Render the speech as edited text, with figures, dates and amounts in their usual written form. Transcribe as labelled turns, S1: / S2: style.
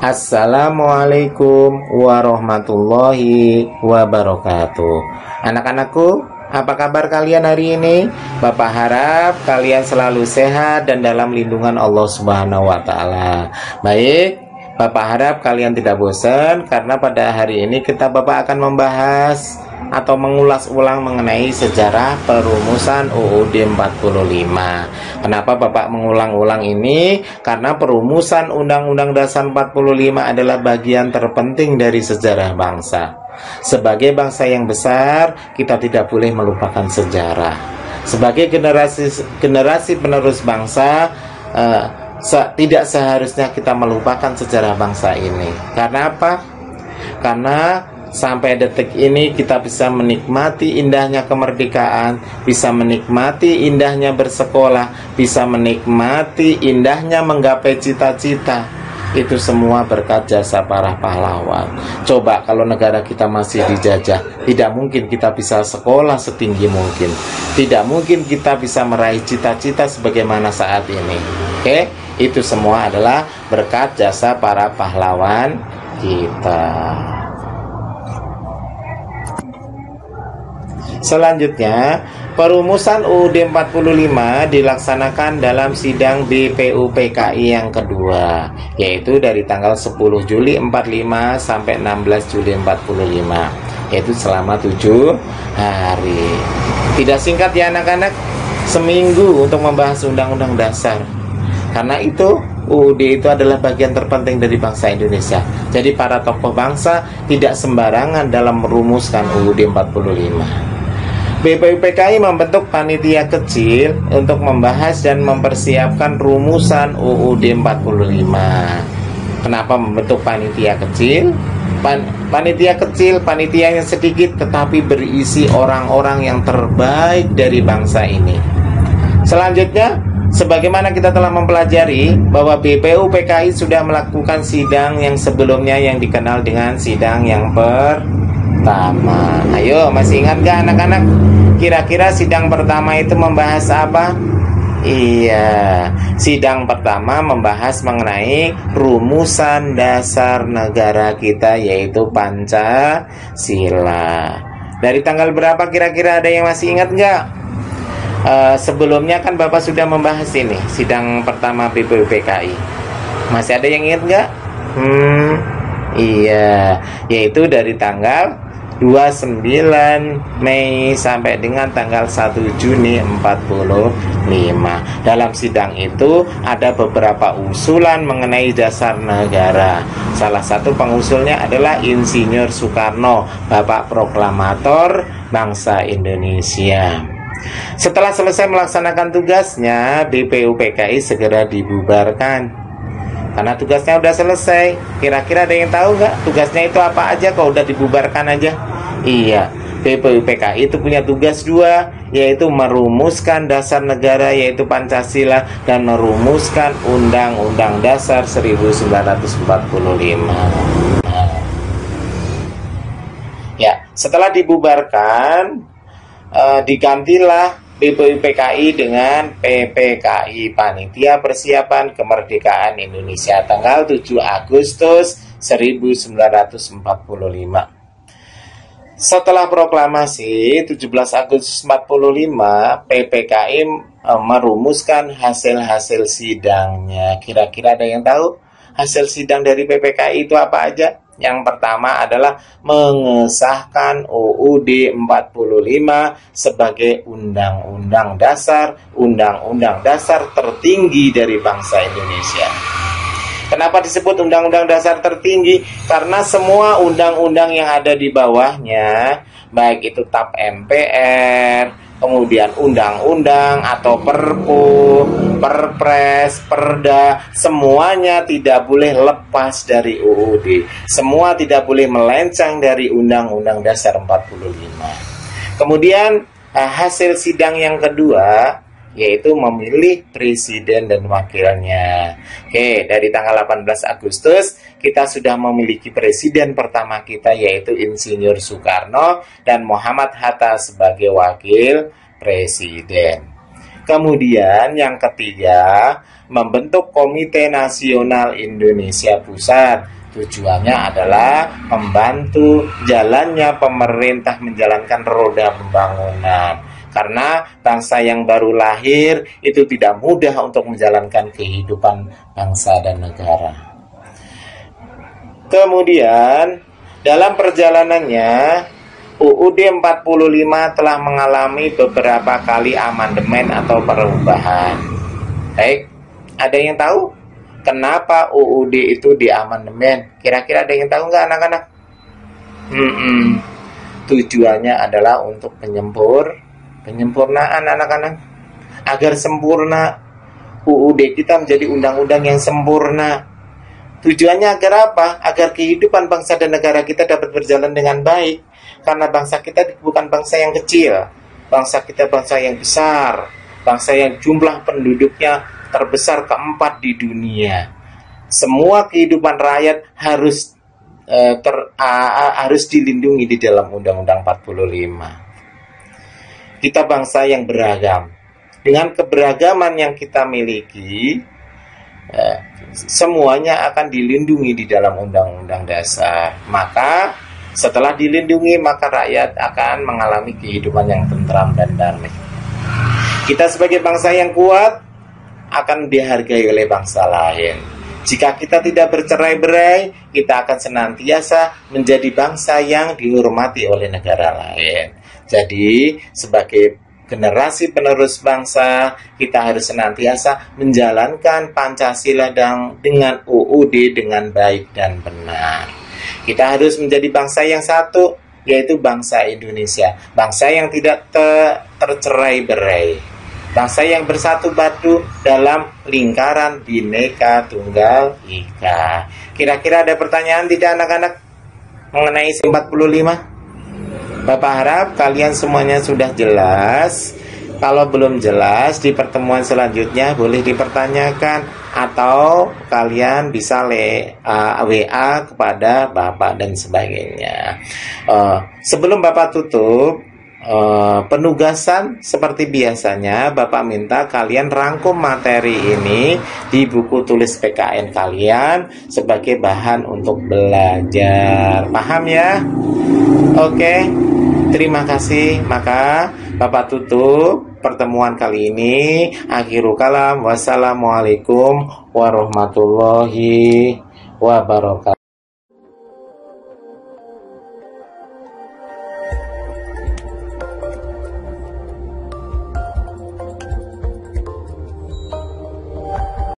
S1: Assalamualaikum warahmatullahi wabarakatuh. Anak-anakku, apa kabar kalian hari ini? Bapak harap kalian selalu sehat dan dalam lindungan Allah Subhanahu wa Ta'ala. Baik, Bapak harap kalian tidak bosan karena pada hari ini Bapak akan membahas atau mengulas ulang mengenai sejarah perumusan UUD 45. Kenapa Bapak mengulang-ulang ini? Karena perumusan Undang-Undang Dasar 45 adalah bagian terpenting dari sejarah bangsa. Sebagai bangsa yang besar, kita tidak boleh melupakan sejarah. Sebagai generasi penerus bangsa, tidak seharusnya kita melupakan sejarah bangsa ini. Karena apa? Karena sampai detik ini kita bisa menikmati indahnya kemerdekaan, bisa menikmati indahnya bersekolah, bisa menikmati indahnya menggapai cita-cita. Itu semua berkat jasa para pahlawan. Coba kalau negara kita masih dijajah, tidak mungkin kita bisa sekolah setinggi mungkin, tidak mungkin kita bisa meraih cita-cita sebagaimana saat ini. Oke, itu semua adalah berkat jasa para pahlawan kita. Selanjutnya, perumusan UUD 45 dilaksanakan dalam sidang BPUPKI yang kedua, yaitu dari tanggal 10 Juli 45 sampai 16 Juli 45, yaitu selama 7 hari. Tidak singkat ya anak-anak, seminggu untuk membahas Undang-Undang Dasar. Karena itu UUD itu adalah bagian terpenting dari bangsa Indonesia. Jadi para tokoh bangsa tidak sembarangan dalam merumuskan UUD 45. BPUPKI membentuk panitia kecil untuk membahas dan mempersiapkan rumusan UUD 45. Kenapa membentuk panitia kecil? Panitia kecil, panitia yang sedikit tetapi berisi orang-orang yang terbaik dari bangsa ini. Selanjutnya, sebagaimana kita telah mempelajari bahwa BPUPKI sudah melakukan sidang yang sebelumnya yang dikenal dengan sidang yang pertama. Ayo, masih ingat gak anak-anak? Kira-kira sidang pertama itu membahas apa? Iya, sidang pertama membahas mengenai rumusan dasar negara kita, yaitu Pancasila. Dari tanggal berapa kira-kira, ada yang masih ingat nggak? Sebelumnya kan Bapak sudah membahas ini, sidang pertama BPUPKI. Masih ada yang ingat nggak? Iya, yaitu dari tanggal 29 Mei sampai dengan tanggal 1 Juni 45. Dalam sidang itu ada beberapa usulan mengenai dasar negara. Salah satu pengusulnya adalah Insinyur Soekarno, Bapak Proklamator bangsa Indonesia. Setelah selesai melaksanakan tugasnya, BPUPKI segera dibubarkan karena tugasnya udah selesai. Kira-kira ada yang tahu nggak tugasnya itu apa aja kalau udah dibubarkan aja? Iya, BPUPKI itu punya tugas dua, yaitu merumuskan dasar negara yaitu Pancasila dan merumuskan Undang-Undang Dasar 1945. Ya, setelah dibubarkan, digantilah BPUPKI dengan PPKI, Panitia Persiapan Kemerdekaan Indonesia, tanggal 7 Agustus 1945. Setelah proklamasi 17 Agustus 45, PPKI merumuskan hasil-hasil sidangnya. Kira-kira ada yang tahu hasil sidang dari PPKI itu apa aja? Yang pertama adalah mengesahkan UUD 45 sebagai undang-undang dasar tertinggi dari bangsa Indonesia. Kenapa disebut undang-undang dasar tertinggi? Karena semua undang-undang yang ada di bawahnya, baik itu TAP MPR, kemudian undang-undang atau Perpu, Perpres, Perda, semuanya tidak boleh lepas dari UUD. Semua tidak boleh melenceng dari Undang-Undang Dasar 45. Kemudian hasil sidang yang kedua yaitu memilih presiden dan wakilnya. Oke, dari tanggal 18 Agustus kita sudah memiliki presiden pertama kita, yaitu Insinyur Soekarno dan Muhammad Hatta sebagai wakil presiden. Kemudian yang ketiga, membentuk Komite Nasional Indonesia Pusat. Tujuannya adalah membantu jalannya pemerintah menjalankan roda pembangunan. Karena bangsa yang baru lahir itu tidak mudah untuk menjalankan kehidupan bangsa dan negara. Kemudian dalam perjalanannya UUD 45 telah mengalami beberapa kali amandemen atau perubahan. Baik, ada yang tahu kenapa UUD itu diamandemen? Kira-kira ada yang tahu nggak anak-anak? Tujuannya adalah untuk penyempurnaan anak-anak. Agar sempurna UUD kita menjadi undang-undang yang sempurna. Tujuannya agar apa? Agar kehidupan bangsa dan negara kita dapat berjalan dengan baik. Karena bangsa kita bukan bangsa yang kecil. Bangsa kita bangsa yang besar. Bangsa yang jumlah penduduknya terbesar keempat di dunia. Semua kehidupan rakyat harus dilindungi di dalam Undang-Undang 45. Kita bangsa yang beragam. Dengan keberagaman yang kita miliki, semuanya akan dilindungi di dalam Undang-Undang Dasar. Maka setelah dilindungi, maka rakyat akan mengalami kehidupan yang tentram dan damai. Kita sebagai bangsa yang kuat akan dihargai oleh bangsa lain. Jika kita tidak bercerai-berai, kita akan senantiasa menjadi bangsa yang dihormati oleh negara lain. Jadi, sebagai generasi penerus bangsa, kita harus senantiasa menjalankan Pancasila dengan UUD dengan baik dan benar. Kita harus menjadi bangsa yang satu, yaitu bangsa Indonesia. Bangsa yang tidak tercerai-berai. Bangsa yang bersatu padu dalam lingkaran Bhinneka Tunggal Ika. Kira-kira ada pertanyaan tidak anak-anak mengenai 45? Bapak harap kalian semuanya sudah jelas. Kalau belum jelas, di pertemuan selanjutnya boleh dipertanyakan, atau kalian bisa WA kepada Bapak dan sebagainya. Sebelum Bapak tutup, penugasan seperti biasanya, Bapak minta kalian rangkum materi ini di buku tulis PKN kalian sebagai bahan untuk belajar. Paham ya? Oke, terima kasih. Maka Bapak tutup pertemuan kali ini. Akhirul kalam. Wassalamualaikum warahmatullahi wabarakatuh.